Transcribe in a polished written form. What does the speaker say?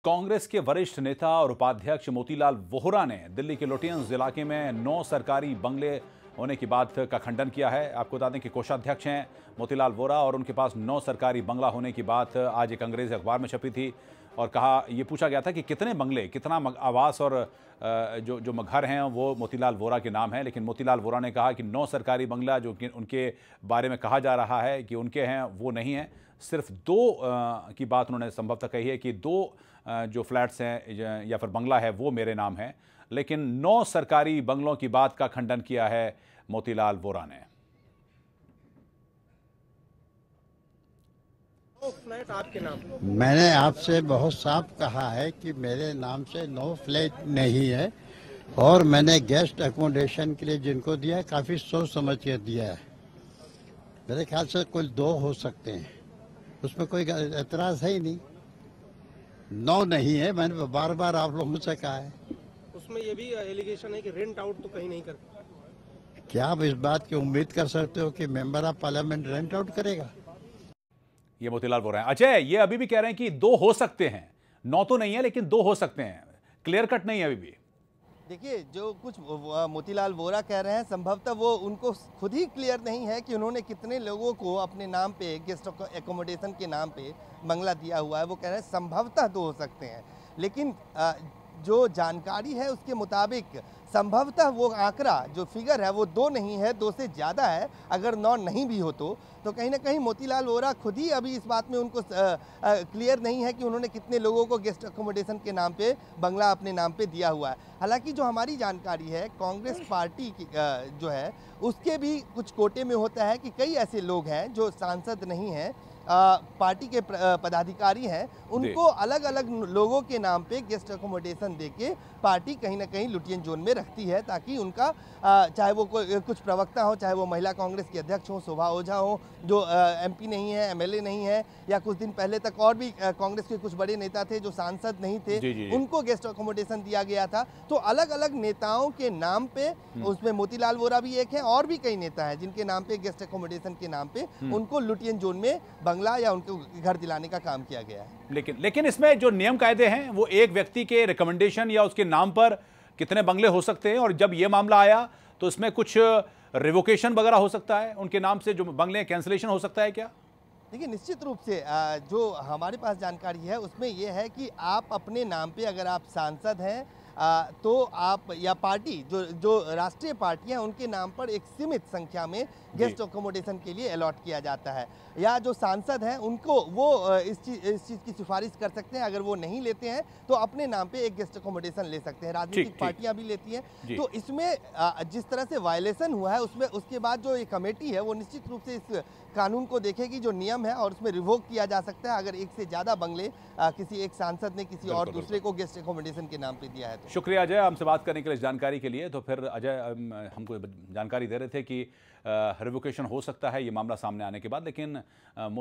कांग्रेस के वरिष्ठ नेता और उपाध्यक्ष मोतीलाल वोहरा ने दिल्ली के लोटियंस इलाके में 9 सरकारी बंगले होने की बात का खंडन किया है। आपको बता दें कि कोषाध्यक्ष हैं मोतीलाल वोहरा और उनके पास 9 सरकारी बंगला होने की बात आज एक अंग्रेजी अखबार में छपी थी और कहा, ये पूछा गया था कि कितने बंगले, कितना आवास और जो घर हैं वो मोतीलाल वोहरा के नाम है, लेकिन मोतीलाल वोहरा ने कहा कि 9 सरकारी बंगला जो कि उनके बारे में कहा जा रहा है कि उनके हैं वो नहीं है। सिर्फ 2 की बात उन्होंने संभवतः कही है कि 2 जो फ्लैट्स हैं या फिर बंगला है वो मेरे नाम है, लेकिन 9 सरकारी बंगलों की बात का खंडन किया है मोतीलाल वोहरा ने। फ्लैट आपके नाम? मैंने आपसे बहुत साफ कहा है कि मेरे नाम से 9 फ्लैट नहीं है और मैंने गेस्ट अकोमोडेशन के लिए जिनको दिया है काफी सोच समझ के दिया है। मेरे ख्याल से कुल 2 हो सकते हैं, उसमें कोई एतराज है ही नहीं। 9 नहीं है, मैंने बार बार आप लोगों से कहा है। उसमें ये भी एलिगेशन है कि रेंट आउट तो कहीं नहीं करते। क्या आप इस बात की उम्मीद कर सकते हो कि member of parliament rent out करेगा? ये मोतीलाल बोल रहे हैं। अजय, ये अभी भी कह रहे हैं कि 2 हो सकते हैं, 9 तो नहीं है लेकिन 2 हो सकते हैं, क्लियर कट नहीं है अभी भी। देखिए, जो कुछ मोतीलाल वोहरा कह रहे हैं संभवतः वो उनको खुद ही क्लियर नहीं है कि उन्होंने कितने लोगों को अपने नाम पे गेस्ट एकोमोडेशन के नाम पे बंगला दिया हुआ है। वो कह रहे हैं संभवतः 2 हो सकते हैं, लेकिन जो जानकारी है उसके मुताबिक संभवतः वो आंकड़ा जो फिगर है वो 2 नहीं है, 2 से ज़्यादा है। अगर 9 नहीं भी हो तो कहीं ना कहीं मोतीलाल वोहरा खुद ही अभी इस बात में उनको क्लियर नहीं है कि उन्होंने कितने लोगों को गेस्ट अकोमोडेशन के नाम पे बंगला अपने नाम पे दिया हुआ है। हालांकि जो हमारी जानकारी है कांग्रेस पार्टी की जो है उसके भी कुछ कोटे में होता है कि कई ऐसे लोग हैं जो सांसद नहीं हैं, पार्टी के पदाधिकारी हैं, उनको अलग अलग लोगों के नाम पे गेस्ट अकोमोडेशन देके पार्टी कहीं ना कहीं लुटियन जोन में रखती है, ताकि उनका चाहे वो कुछ प्रवक्ता हो, चाहे वो महिला कांग्रेस की अध्यक्ष हो, शोभा ओझा हो, जो एमपी नहीं है, एमएलए नहीं है, या कुछ दिन पहले तक और भी कांग्रेस के कुछ बड़े नेता थे जो सांसद नहीं थे, उनको गेस्ट अकोमोडेशन दिया गया था। तो अलग अलग नेताओं के नाम पे, उसमें मोतीलाल वोहरा भी एक है और भी कई नेता हैं जिनके नाम पे गेस्ट अकोमोडेशन के नाम पे उनको लुटियन जोन में बंगला या उनको घर दिलाने का काम किया गया है। लेकिन इसमें जो नियम कायदे हैं वो एक व्यक्ति के रिकमेंडेशन या उसके नाम पर कितने बंगले हो सकते हैं, और जब ये मामला आया तो इसमें कुछ रिवोकेशन वगैरह हो सकता है, उनके नाम से जो बंगले कैंसिलेशन हो सकता है क्या? देखिए, निश्चित रूप से जो हमारे पास जानकारी है उसमें यह है कि आप अपने नाम पे अगर आप सांसद हैं तो आप या पार्टी जो राष्ट्रीय पार्टियां उनके नाम पर एक सीमित संख्या में गेस्ट अकोमोडेशन के लिए अलॉट किया जाता है, या जो सांसद हैं उनको वो इस चीज़ की सिफारिश कर सकते हैं। अगर वो नहीं लेते हैं तो अपने नाम पे एक गेस्ट अकोमोडेशन ले सकते हैं, राजनीतिक पार्टियां भी लेती हैं। तो इसमें जिस तरह से वायलेशन हुआ है उसमें उसके बाद जो ये कमेटी है वो निश्चित रूप से इस कानून को देखेगी जो नियम है, और उसमें रिवोक किया जा सकता है अगर एक से ज़्यादा बंगले किसी एक सांसद ने किसी और दूसरे को गेस्ट अकोमोडेशन के नाम पे दिया है। शुक्रिया अजय, हमसे बात करने के लिए, जानकारी के लिए। तो फिर अजय हमको जानकारी दे रहे थे कि रिवोकेशन हो सकता है ये मामला सामने आने के बाद, लेकिन